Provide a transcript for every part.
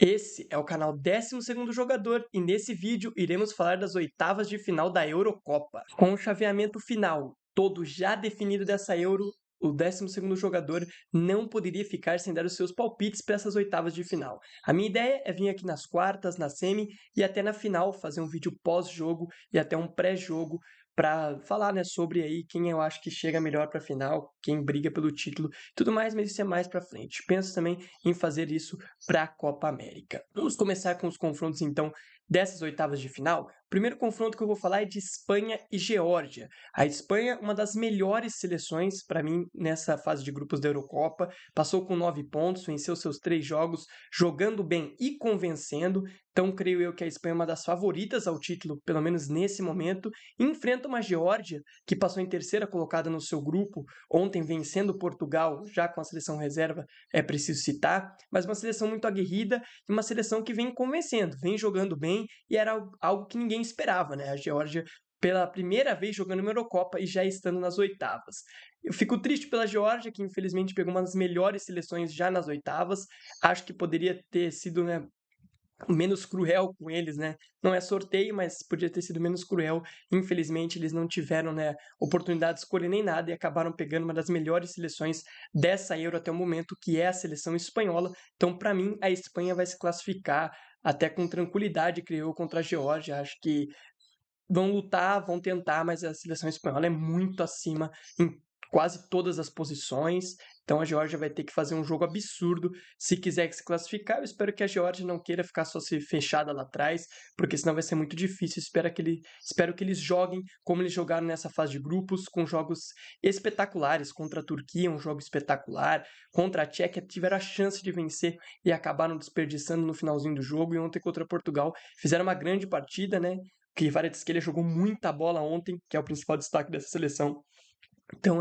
Esse é o canal 12º Jogador e nesse vídeo iremos falar das oitavas de final da Eurocopa. Com o chaveamento final todo já definido dessa Euro, o 12º Jogador não poderia ficar sem dar os seus palpites para essas oitavas de final. A minha ideia é vir aqui nas quartas, na semi e até na final fazer um vídeo pós-jogo e até um pré-jogo para falar, sobre aí quem eu acho que chega melhor para a final, quem briga pelo título e tudo mais, mas isso é mais para frente. Penso também em fazer isso para a Copa América. Vamos começar com os confrontos, então, dessas oitavas de final. O primeiro confronto que eu vou falar é de Espanha e Geórgia. A Espanha, uma das melhores seleções, para mim, nessa fase de grupos da Eurocopa, passou com 9 pontos, venceu seus 3 jogos, jogando bem e convencendo. Então, creio eu que a Espanha é uma das favoritas ao título, pelo menos nesse momento. Enfrenta uma Geórgia que passou em terceira colocada no seu grupo, ontem vencendo Portugal, já com a seleção reserva, é preciso citar, mas uma seleção muito aguerrida e uma seleção que vem convencendo, vem jogando bem e era algo que ninguém esperava, né? A Geórgia pela primeira vez jogando uma Eurocopa e já estando nas oitavas. Eu fico triste pela Geórgia, que infelizmente pegou uma das melhores seleções já nas oitavas. Acho que poderia ter sido, menos cruel com eles, né? Não é sorteio, mas podia ter sido menos cruel. Infelizmente, eles não tiveram, oportunidade de escolher nem nada e acabaram pegando uma das melhores seleções dessa Euro até o momento, que é a seleção espanhola. Então, para mim, a Espanha vai se classificar até com tranquilidade, creio, contra a Geórgia. Acho que vão lutar, vão tentar, mas a seleção espanhola é muito acima em quase todas as posições. Então a Geórgia vai ter que fazer um jogo absurdo se quiser se classificar. Eu espero que a Geórgia não queira ficar só se fechada lá atrás, porque senão vai ser muito difícil. Espero que eles joguem como eles jogaram nessa fase de grupos, com jogos espetaculares contra a Turquia, um jogo espetacular, contra a Tchequia, tiveram a chance de vencer e acabaram desperdiçando no finalzinho do jogo. E ontem contra Portugal fizeram uma grande partida, né? Que Kvaratskhelia jogou muita bola ontem, que é o principal destaque dessa seleção. Então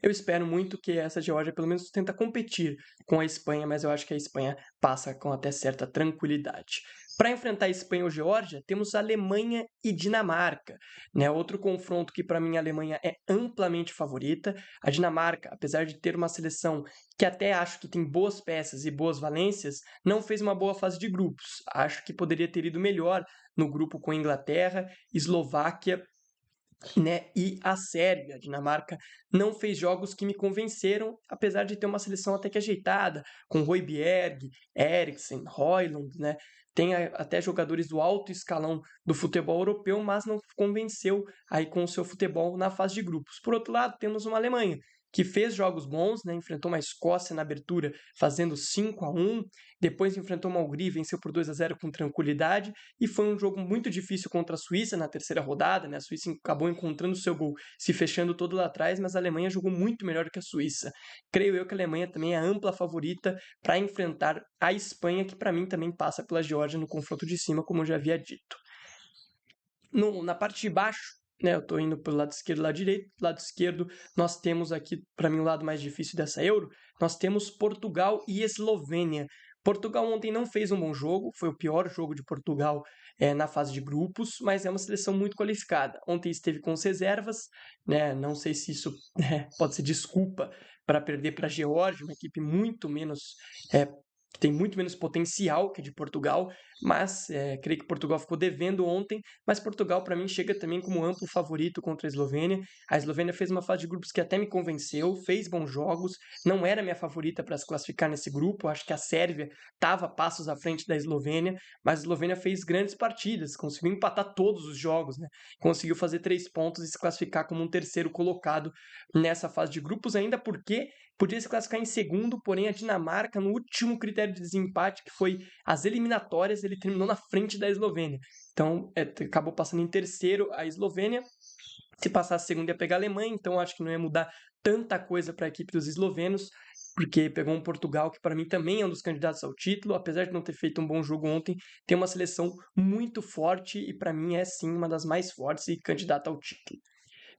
eu espero muito que essa Geórgia pelo menos tenta competir com a Espanha, mas eu acho que a Espanha passa com até certa tranquilidade. Para enfrentar a Espanha ou Geórgia, temos Alemanha e Dinamarca, né? Outro confronto que para mim a Alemanha é amplamente favorita. A Dinamarca, apesar de ter uma seleção que até acho que tem boas peças e boas valências, não fez uma boa fase de grupos. Acho que poderia ter ido melhor no grupo com a Inglaterra, Eslováquia, e a Sérvia. A Dinamarca não fez jogos que me convenceram, apesar de ter uma seleção até que ajeitada, com Højbjerg, Eriksen, Højlund, né? Tem até jogadores do alto escalão do futebol europeu, mas não convenceu aí com o seu futebol na fase de grupos. Por outro lado, temos uma Alemanha que fez jogos bons, né? Enfrentou uma Escócia na abertura, fazendo 5-1, depois enfrentou uma Hungria, venceu por 2-0 com tranquilidade, e foi um jogo muito difícil contra a Suíça na terceira rodada, né? A Suíça acabou encontrando o seu gol, se fechando todo lá atrás, mas a Alemanha jogou muito melhor que a Suíça. Creio eu que a Alemanha também é a ampla favorita para enfrentar a Espanha, que para mim também passa pela Geórgia no confronto de cima, como eu já havia dito. Na parte de baixo, né, eu estou indo pelo lado esquerdo e lado direito. Lado esquerdo, nós temos aqui, para mim, o lado mais difícil dessa Euro, nós temos Portugal e Eslovênia. Portugal ontem não fez um bom jogo, foi o pior jogo de Portugal na fase de grupos, mas é uma seleção muito qualificada. Ontem esteve com as reservas, né, não sei se isso pode ser desculpa para perder para a Geórgia, uma equipe muito menos que tem muito menos potencial que a de Portugal, mas creio que Portugal ficou devendo ontem, mas Portugal para mim chega também como amplo favorito contra a Eslovênia. A Eslovênia fez uma fase de grupos que até me convenceu, fez bons jogos, não era minha favorita para se classificar nesse grupo, acho que a Sérvia estava passos à frente da Eslovênia, mas a Eslovênia fez grandes partidas, conseguiu empatar todos os jogos, né? Conseguiu fazer 3 pontos e se classificar como um terceiro colocado nessa fase de grupos, ainda porque podia se classificar em segundo, porém a Dinamarca, no último critério de desempate, que foi as eliminatórias, ele terminou na frente da Eslovênia. Então, acabou passando em terceiro a Eslovênia. Se passasse segundo, ia pegar a Alemanha, então acho que não ia mudar tanta coisa para a equipe dos eslovenos, porque pegou um Portugal que para mim também é um dos candidatos ao título, apesar de não ter feito um bom jogo ontem, tem uma seleção muito forte e para mim é sim uma das mais fortes e candidata ao título.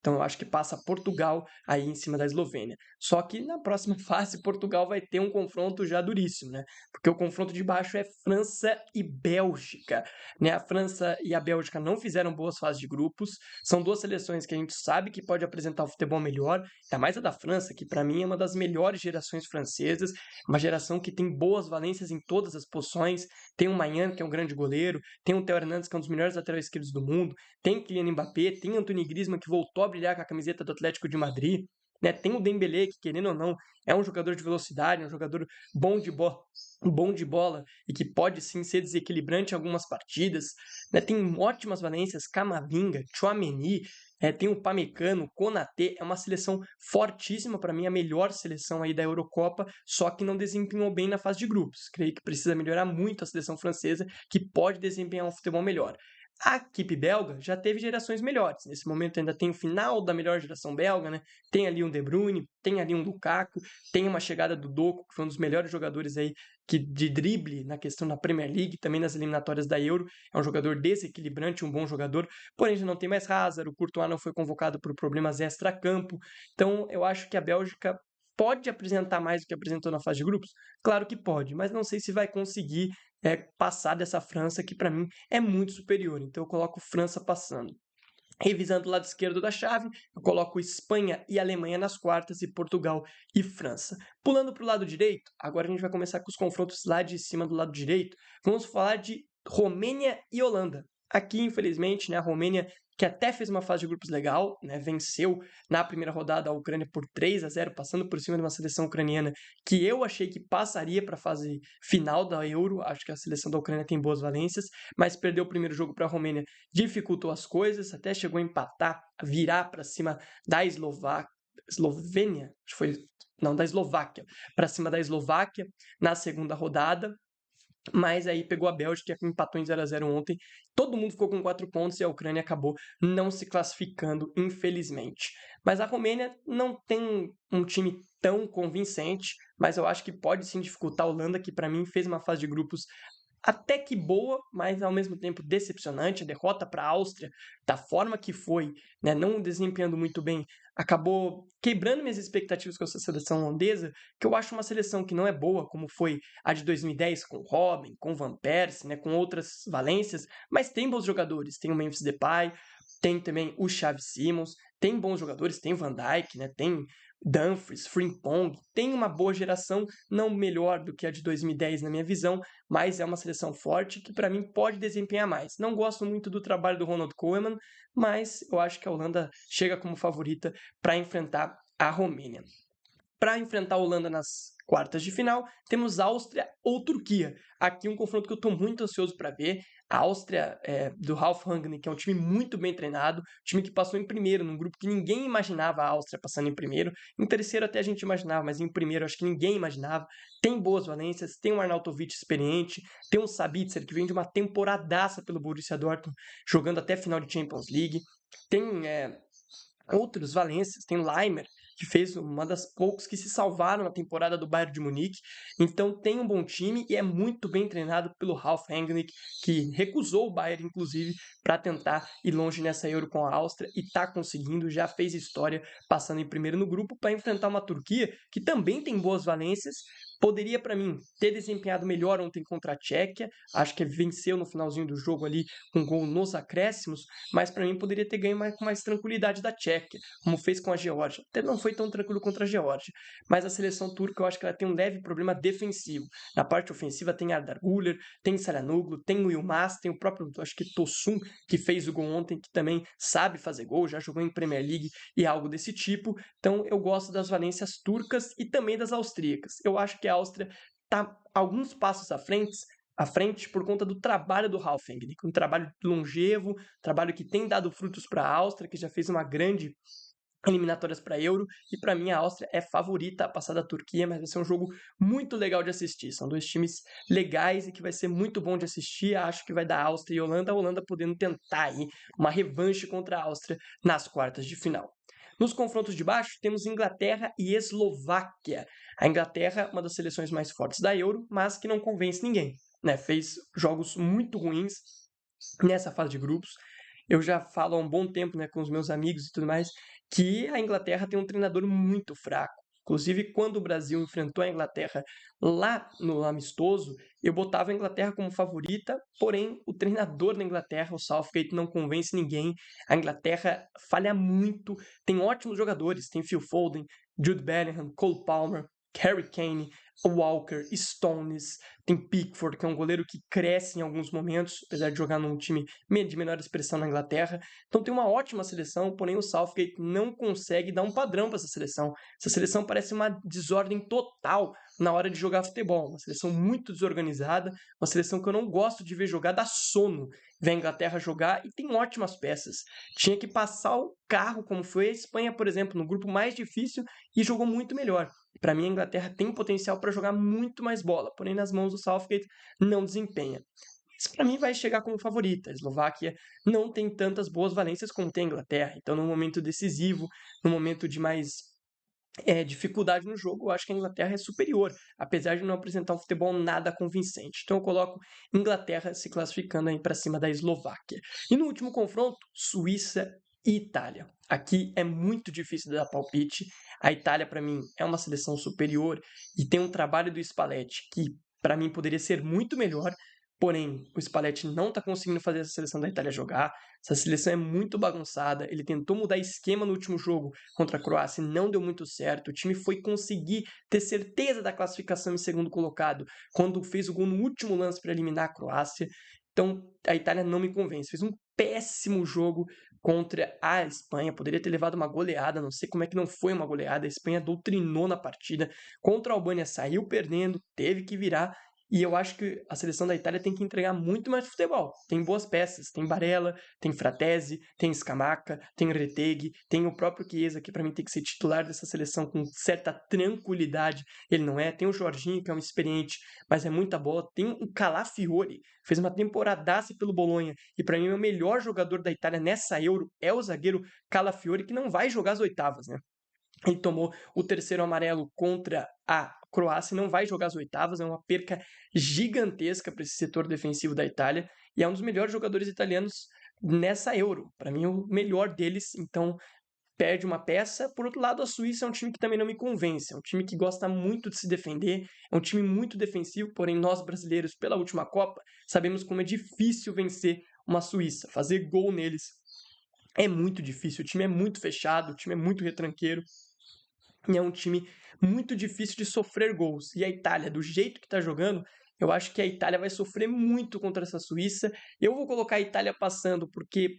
Então eu acho que passa Portugal aí em cima da Eslovênia. Só que na próxima fase Portugal vai ter um confronto já duríssimo, né? Porque o confronto de baixo é França e Bélgica, né? A França e a Bélgica não fizeram boas fases de grupos, são duas seleções que a gente sabe que pode apresentar o futebol melhor, ainda mais a da França, que para mim é uma das melhores gerações francesas, uma geração que tem boas valências em todas as posições, tem o Maignan, que é um grande goleiro, tem o Theo Hernandes, que é um dos melhores laterais esquerdos do mundo, tem Kylian Mbappé, tem Anthony Griezmann, que voltou a brilhar com a camiseta do Atlético de Madrid, né? Tem o Dembélé, que querendo ou não, é um jogador de velocidade, um jogador bom de bola e que pode sim ser desequilibrante em algumas partidas, né? Tem ótimas valências, Camavinga, Tchouaméni, tem o Pamecano, Konaté, é uma seleção fortíssima, para mim a melhor seleção aí da Eurocopa, só que não desempenhou bem na fase de grupos. Creio que precisa melhorar muito a seleção francesa, que pode desempenhar um futebol melhor. A equipe belga já teve gerações melhores. Nesse momento ainda tem o final da melhor geração belga, né? Tem ali um De Bruyne, tem ali um Lukaku, tem uma chegada do Doku, que foi um dos melhores jogadores aí de drible na questão da Premier League, também nas eliminatórias da Euro. É um jogador desequilibrante, um bom jogador, porém já não tem mais Hazard, o Courtois não foi convocado por problemas extra-campo. Então eu acho que a Bélgica pode apresentar mais do que apresentou na fase de grupos? Claro que pode, mas não sei se vai conseguir passar dessa França, que para mim é muito superior. Então eu coloco França passando. Revisando o lado esquerdo da chave, eu coloco Espanha e Alemanha nas quartas e Portugal e França. Pulando para o lado direito, agora a gente vai começar com os confrontos lá de cima do lado direito. Vamos falar de Romênia e Holanda. Aqui, infelizmente, né, a Romênia, que até fez uma fase de grupos legal, né, venceu na primeira rodada a Ucrânia por 3-0, passando por cima de uma seleção ucraniana que eu achei que passaria para a fase final da Euro. Acho que a seleção da Ucrânia tem boas valências, mas perdeu o primeiro jogo para a Romênia, dificultou as coisas, até chegou a empatar, virar para cima da Eslovênia, acho que foi, não, da Eslováquia, para cima da Eslováquia na segunda rodada, mas aí pegou a Bélgica, que empatou em 0-0 ontem. Todo mundo ficou com 4 pontos e a Ucrânia acabou não se classificando, infelizmente. Mas a Romênia não tem um time tão convincente, mas eu acho que pode sim dificultar a Holanda, que para mim fez uma fase de grupos até que boa, mas ao mesmo tempo decepcionante. A derrota para a Áustria, da forma que foi, né, não desempenhando muito bem, acabou quebrando minhas expectativas com essa seleção holandesa, que eu acho uma seleção que não é boa, como foi a de 2010 com Robben, com Van Persie, né, com outras valências, mas tem bons jogadores. Tem o Memphis Depay, tem também o Xavi Simons, tem bons jogadores, tem Van Dijk, né, tem Dumfries, Frimpong, tem uma boa geração, não melhor do que a de 2010 na minha visão, mas é uma seleção forte que para mim pode desempenhar mais. Não gosto muito do trabalho do Ronald Koeman, mas eu acho que a Holanda chega como favorita para enfrentar a Romênia. Para enfrentar a Holanda nas quartas de final, temos Áustria ou Turquia. Aqui um confronto que eu estou muito ansioso para ver. A Áustria do Ralf Rangnick é um time muito bem treinado, time que passou em primeiro, num grupo que ninguém imaginava a Áustria passando em primeiro. Em terceiro até a gente imaginava, mas em primeiro acho que ninguém imaginava. Tem boas valências, tem um Arnautovic experiente, tem um Sabitzer que vem de uma temporadaça pelo Borussia Dortmund, jogando até final de Champions League. Tem outros valências, tem Leimer, que fez uma das poucos que se salvaram na temporada do Bayern de Munique. Então tem um bom time e é muito bem treinado pelo Ralf Rangnick, que recusou o Bayern, inclusive, para tentar ir longe nessa Euro com a Áustria e está conseguindo, já fez história passando em primeiro no grupo para enfrentar uma Turquia que também tem boas valências. Poderia, para mim, ter desempenhado melhor ontem contra a Tchequia. Acho que venceu no finalzinho do jogo ali com um gol nos acréscimos, mas para mim poderia ter ganho com mais tranquilidade da Tchequia, como fez com a Geórgia. Até não foi tão tranquilo contra a Geórgia, mas a seleção turca eu acho que ela tem um leve problema defensivo. Na parte ofensiva tem Arda Güler, tem Çalhanoğlu, tem o Yilmaz, tem o próprio, acho que Tosun, que fez o gol ontem, que também sabe fazer gol, já jogou em Premier League e algo desse tipo. Então eu gosto das valências turcas e também das austríacas. Eu acho que a Áustria está alguns passos à frente por conta do trabalho do Ralf Rangnick, um trabalho longevo, trabalho que tem dado frutos para a Áustria, que já fez uma grande eliminatórias para Euro, e para mim a Áustria é favorita a passar da Turquia, mas vai ser um jogo muito legal de assistir. São dois times legais e que vai ser muito bom de assistir. Acho que vai dar Áustria e Holanda, a Holanda podendo tentar aí uma revanche contra a Áustria nas quartas de final. Nos confrontos de baixo, temos Inglaterra e Eslováquia. A Inglaterra, uma das seleções mais fortes da Euro, mas que não convence ninguém, né? Fez jogos muito ruins nessa fase de grupos. eu já falo há um bom tempo, né, com os meus amigos e tudo mais, que a Inglaterra tem um treinador muito fraco. Inclusive, quando o Brasil enfrentou a Inglaterra lá no amistoso, eu botava a Inglaterra como favorita, porém o treinador da Inglaterra, o Southgate, não convence ninguém. A Inglaterra falha muito, tem ótimos jogadores, tem Phil Foden, Jude Bellingham, Cole Palmer, Harry Kane, Walker, Stones, tem Pickford, que é um goleiro que cresce em alguns momentos, apesar de jogar num time de menor expressão na Inglaterra. Então tem uma ótima seleção, porém o Southgate não consegue dar um padrão para essa seleção. Essa seleção parece uma desordem total na hora de jogar futebol. Uma seleção muito desorganizada, uma seleção que eu não gosto de ver jogar, dá sono ver a Inglaterra jogar, e tem ótimas peças. Tinha que passar o carro, como foi a Espanha, por exemplo, no grupo mais difícil, e jogou muito melhor. Para mim, a Inglaterra tem potencial para jogar muito mais bola, porém nas mãos do Southgate não desempenha. Isso para mim vai chegar como favorita. A Eslováquia não tem tantas boas valências como tem a Inglaterra. Então, no momento decisivo, no momento de mais dificuldade no jogo, eu acho que a Inglaterra é superior, apesar de não apresentar um futebol nada convincente. Então eu coloco Inglaterra se classificando aí para cima da Eslováquia. E no último confronto, Suíça e Itália. Aqui é muito difícil dar palpite. A Itália, para mim, é uma seleção superior e tem um trabalho do Spalletti que, para mim, poderia ser muito melhor. Porém, o Spalletti não está conseguindo fazer essa seleção da Itália jogar. Essa seleção é muito bagunçada. Ele tentou mudar esquema no último jogo contra a Croácia e não deu muito certo. O time foi conseguir ter certeza da classificação em segundo colocado quando fez o gol no último lance para eliminar a Croácia. Então, a Itália não me convence. Fez um péssimo jogo contra a Espanha. Poderia ter levado uma goleada. Não sei como é que não foi uma goleada. A Espanha doutrinou na partida. Contra a Albânia saiu perdendo, teve que virar. E eu acho que a seleção da Itália tem que entregar muito mais futebol. Tem boas peças, tem Barella, tem Fratesi, tem Scamacca, tem Retegui, tem o próprio Chiesa, que para mim tem que ser titular dessa seleção com certa tranquilidade. Ele não é. Tem o Jorginho, que é um experiente, mas é muita bola. Tem o Calafiori, fez uma temporadaça pelo Bolonha, e para mim o melhor jogador da Itália nessa Euro é o zagueiro Calafiori, que não vai jogar as oitavas, né? Ele tomou o terceiro amarelo contra a Croácia, não vai jogar as oitavas, é uma perca gigantesca para esse setor defensivo da Itália, e é um dos melhores jogadores italianos nessa Euro. Para mim, o melhor deles, então perde uma peça. Por outro lado, a Suíça é um time que também não me convence, é um time que gosta muito de se defender, é um time muito defensivo, porém nós brasileiros, pela última Copa, sabemos como é difícil vencer uma Suíça, fazer gol neles é muito difícil, o time é muito fechado, o time é muito retranqueiro, e é um time muito difícil de sofrer gols. E a Itália, do jeito que está jogando, eu acho que a Itália vai sofrer muito contra essa Suíça. Eu vou colocar a Itália passando porque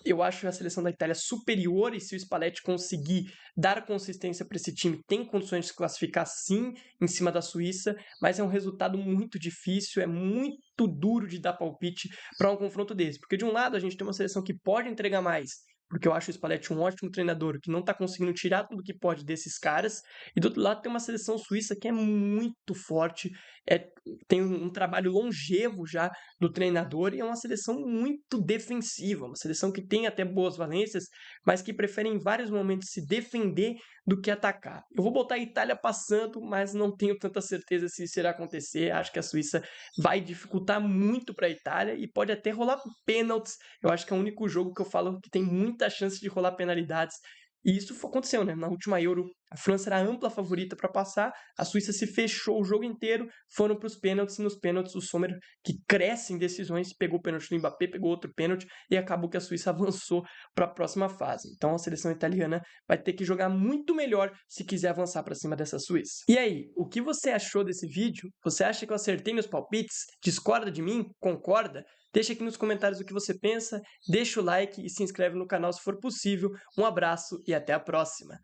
eu acho a seleção da Itália superior, e se o Spalletti conseguir dar consistência para esse time, tem condições de se classificar sim em cima da Suíça, mas é um resultado muito difícil, é muito duro de dar palpite para um confronto desse, porque de um lado a gente tem uma seleção que pode entregar mais, porque eu acho o Spalletti um ótimo treinador que não está conseguindo tirar tudo que pode desses caras, e do outro lado tem uma seleção suíça que é muito forte, tem um trabalho longevo já do treinador, e é uma seleção muito defensiva, uma seleção que tem até boas valências, mas que prefere em vários momentos se defender do que atacar. Eu vou botar a Itália passando, mas não tenho tanta certeza se isso irá acontecer. Acho que a Suíça vai dificultar muito para a Itália e pode até rolar pênaltis. Eu acho que é o único jogo que eu falo que tem muita chance de rolar penalidades. E isso aconteceu, né? Na última Euro, a França era a ampla favorita para passar, a Suíça se fechou o jogo inteiro, foram para os pênaltis, e nos pênaltis o Sommer, que cresce em decisões, pegou o pênalti do Mbappé, pegou outro pênalti, e acabou que a Suíça avançou para a próxima fase. Então a seleção italiana vai ter que jogar muito melhor se quiser avançar para cima dessa Suíça. E aí, o que você achou desse vídeo? Você acha que eu acertei nos palpites? Discorda de mim? Concorda? Deixa aqui nos comentários o que você pensa, deixa o like e se inscreve no canal se for possível. Um abraço e até a próxima!